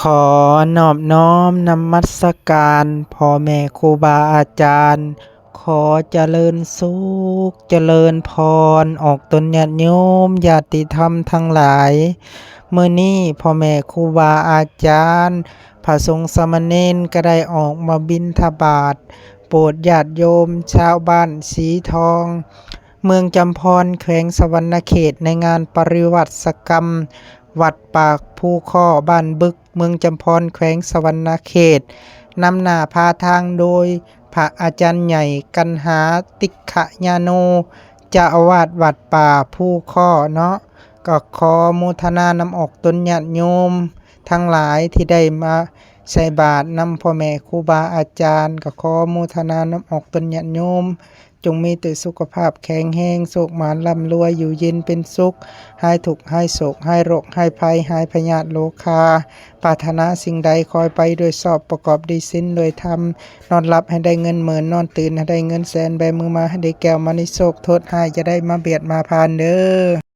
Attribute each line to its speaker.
Speaker 1: ขอนอบน้อมนมัสการพ่อแม่ครูบาอาจารย์ขอเจริญสุขเจริญพรออกตนญาติโยมญาติธรรมทั้งหลายมื้อนี้พ่อแม่ครูบาอาจารย์พระสงฆ์สามเณรก็ได้ออกมาบิณฑบาตโปรดญาติโยมชาวบ้านสีทองเมืองจำพรแขวงสะหวรรณเขตในงานปริวัติกรรมวัดปากภูข้อบ้านบึกเมืองจำพรแขวงสะหวรรณเขตนำหน้าพาทางโดยพระอาจารย์ใหญ่กันหาติขญาโนเจ้าอาวาสวัดป่าภูข้อเนาะก็ขอโมทนานำออกตนญาติโยมทั้งหลายที่ได้มาใส่บาตรนำพ่อแม่ครูบาอาจารย์ก็ขอโมทนานำออกตนญาติโยมจงมีแต่สุขภาพแข็งแรงโชคหมานร่ำรวยอยู่เย็นเป็นสุขหายทุกข์หายโศกหายโรคหายภัยหายพยาธิโรคาปรารถนาสิ่งใดคอยไปโดยสอบประกอบด้วยศีลโดยธรรมนอนหลับให้ได้เงินหมื่นนอนตื่นให้ได้เงินแสนแบมือมาให้ได้แก้วมณีโชคโทษหายจะได้มาเบียดมาพานเด้อ